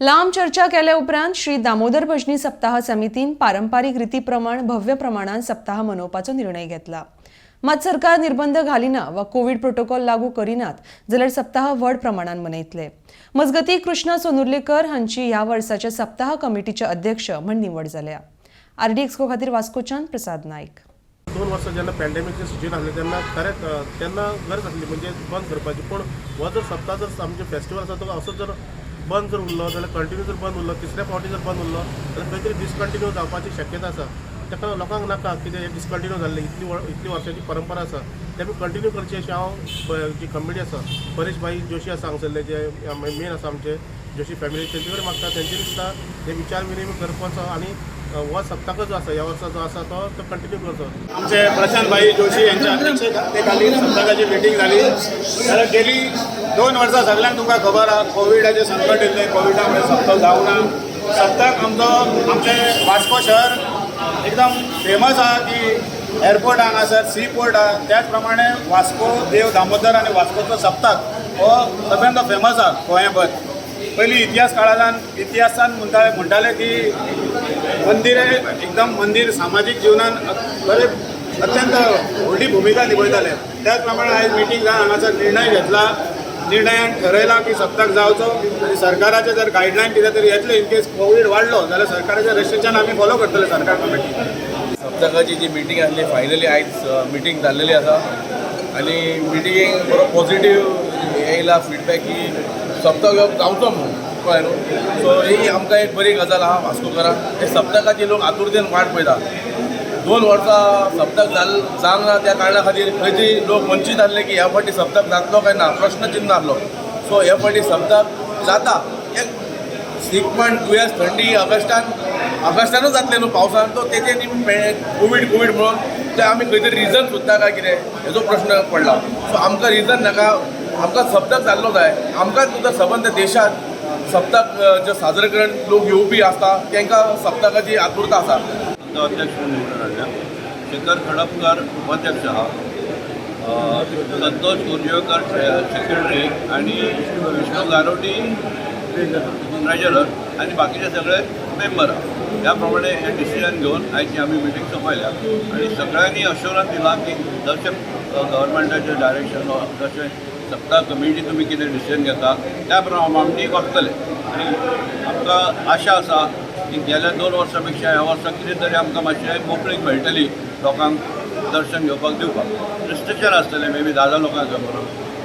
लांब चर्चा केल्या उपरांत श्री दामोदर भजनी सप्ताह समितीन पारंपारीक रितीप्रमाण भव्य प्रमाणात सप्ताह मनोवपाचो निर्णय घेतला। मात सरकार निर्बंध घालिना वा कोविड प्रोटोकॉल लागू करिनात जाल्यार सप्ताह व्हड प्रमाणात मनयतले। मजगती कृष्ण सोनुर्लेकर हांची ह्या वर्साच्या सप्ताह कमिटीचे अध्यक्ष म्हण निवड जाल्या। आरडी एक्सको खातीर वास्कोच्यान प्रसाद नाईक। 2 वर्सां जेन्ना पॅन्डेमिकचें सिच्युएशन आसलें तेन्ना खरेंच तेन्ना गरज आसली म्हणजे बंद करपाची, पूण हो जर सप्ताह जर आमचे फेस्टिवल आसा तो असो जर बंद जर उरलो जाल्यार कंटिन्यू जर बंद उरलो, तिसऱ्या फावटी जर बंद उरलो जाल्यार खंय तरी डिसकंटिन्यू जावपाची शक्यता आसा। ताका लोकांक नाका कितें हें डिसकंटिन्यू जाल्लें, इतली वर्सांची परंपरा आसा ते आमी कंटिन्यू करची अशें हांव जी कमिटी आसा परेश भाई जोशी आसा हांगसरले जे मेन आसा आमचे जोशी फॅमिली तेंचे कडेन मागता, तेंच्यांनी सुद्दां हे विचार विनिमय करपाचो आनी हो सप्ताह जो आसा ह्या वर्सा जो आसा तो कंटिन्यू करचो। आमचे प्रशांत भाई जोशी यांच्या अध्यक्षतेखाली सप्ताहाची मिटींग झाली। जाल्यार गेली 2 वर्सां सगळ्यांक तुमकां खबर आहा कोविडाचें संकट येयल्लें, कोविडा मुळे सप्ताह जावना। सप्ताक आमचे वास्को शहर एकदम फेमस आहा की एअरपोर्ट हांगासर सी पोर्ट आहा, त्याच प्रमाणे वास्को देव दामोदर आनी वास्कोचो सप्ताक हो सगळ्यांत फेमस आहा गोंयभर। पयलीं इतिहास काळांतल्यान इतिहासान म्हणटाले की मंदिर सामाजीक जिवनान बरे अत्यंत व्हडली भूमिका निभयताले। त्याच प्रमाणे आयज मिटींग जावन हांगासर निर्णय घेतला। निर्णयान ठरयला की सप्ताक जावचो आनी सरकाराचे जर गायडलायन कितें तरी येतले इन केस कोविड वाडलो जाल्यार सरकाराचे रेस्ट्रिक्शन आमी फॉलो करतले सरकार कमिटी। सप्तकाची जी मिटींग आसली फायनली आयज मिटींग जाल्लेली आसा आनी मिटींगेक बरो पॉझिटीव येयला फीडबॅक की सप्तक जावचो म्हणून कळ्ळें न्हू। सो ही आमकां एक बरी गजाल आहा वास्कोकारांक। हे सप्तकाची लोक आतुरतेन वाट पळयता। 2 वर्सां सप्तक जावंक ना त्या कारणा खातीर खंय तरी लोक वंचीत आसले की ह्या फावटी सप्तक जातलो काय ना प्रश्नचिन्ह आसलो। सो ह्या फावटी सप्तक जाता। एक 6.2 years थंडी ऑगस्टानूच जातले न्हू पावसान, तो तेजे कोवीड म्हणून ते आमी खंय तरी रिजन सोदता काय कितें हेजो प्रश्न पडला। सो आमकां रिजन नाका, आमकां सप्तक जाल्लो जाय। आमकां सुद्दां सबंद देशात सप्तक जे साजरेकरण लोक येवपी आसता तांकां सप्तकाची आतुरता आसा। अध्यक्ष निवडून हाडल्या। शेखर खडपकर उपाध्यक्ष आहा, संतोष गुर्जेकर सेक्रेटरी आणि विष्णू गारोटी ट्रेजरर आणि बाकीचे सगळे मेंबर आहा। त्याप्रमाणे हे डिसिजन घेऊन आयची आम्ही मिटींग सोपयल्या आणि सगळ्यांनी अश्युरन्स दिला की जसे गव्हर्मेंटाचे डायरेक्शन जसे सप्ताह कमिटी तुम्ही कितें डिसिजन घेता त्या प्रमाणे आमी करतले। आणि आमकां आशा आसा की गेल्या 2 वर्सां पेक्षा ह्या वर्सा कितें तरी आमकां मातशें मोकळीक मेळटली लोकांक दर्शन घेवपाक दिवपाक। रिस्ट्रिक्शन आसतलें मे बी 10 लोकांक बरोबर,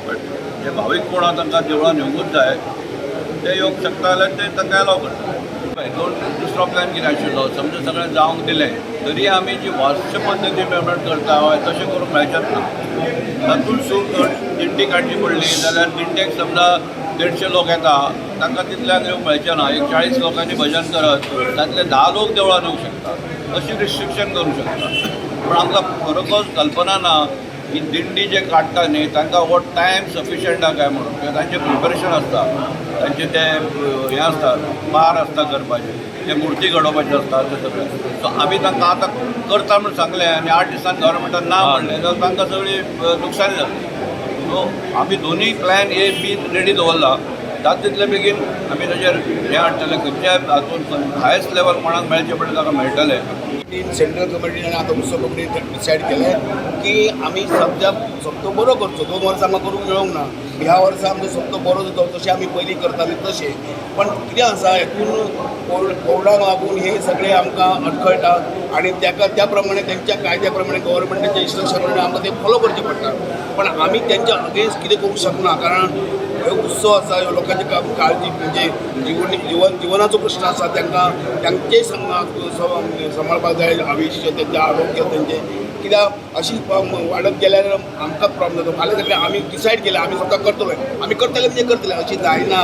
बट जे भावीक कोण आहा तांकां देवळान येवंकूच जाय, ते येवंक शकता जाल्यार ते तांकां अलाव करता। दुसरो प्लॅन कितें आशिल्लो, समजा सगळें जावंक दिलें तरी आमी जी वर्ष पद्दती पेमेंट करता तशें करूंक मेळचेंच ना। तातूंत जर दिंडी काडची पडली जाल्यार दिंडेक समजा 150 लोक येता तांकां तितल्याक येवंक मेळचें ना। एक 40 लोकांनी भजन करत तांतले 10 लोक देवळान येवंक शकता, अशी रिस्ट्रिक्शन करूंक शकता। पूण आमकां खरोखर कल्पना ना की दिंडी जे काडटा न्ही तांकां हो टायम सफिशियंट आहा काय म्हणून, कित्याक तांचें प्रिपरेशन आसता, तांचे ते हें आसता पार आसता करपाचें, ते मुर्ती घडोवपाचें आसता तें सगळें। सो आमी तांकां आतां करता म्हूण सांगलें आनी 8 दिसान गव्हर्मेंटान ना म्हणलें जाल्यार तांकां सगळी नुकसाण जातली। सो आमी दोनूय प्लॅन ए बी रेडी दवरला। जाता तितले बेगीन आमी ताचेर हें हाडटले, खंयच्याय हातूंत हायस्ट लेवल कोणाक मेळचें पडलें ताका मेळटलें। सेंट्रल कमिटीन आतां उत्सव कमिटीन डिसायड केलें की आमी सप्तो बरो करचो। 2 वर्सां आमकां करूंक मेळोंक ना, ह्या वर्सा आमचो सप्तो बरो जातो तशें आमी पयलीं करताले तशें। पण कितें आसा हेतून कोविडाक लागून हे सगळे आमकां अडखळटात आनी त्या प्रमाणे त्यांच्या कायद्या प्रमाणे गव्हर्मेंटाच्या इन्स्ट्रक्शन प्रमाणे आमकां ते फॉलो करचें पडटा। पण आमी त्यांच्या अगेन्स्ट कितें करूंक शकना, कारण ह्यो उत्सव आसा, ह्यो लोकांची काळजी म्हणजे जिवनाचो प्रश्न आसा, तांचेय सांबाळपाक जाय आयुश्य, तेंचें आरोग्य तेंचें, कित्याक अशी वाडत गेल्यार आमकांच प्रॉब्लेम जाता। फाल्यां सगळें आमी डिसायड केलें आमी स्वता करतले, आमी करतले म्हणजे करतले, अशी जायना।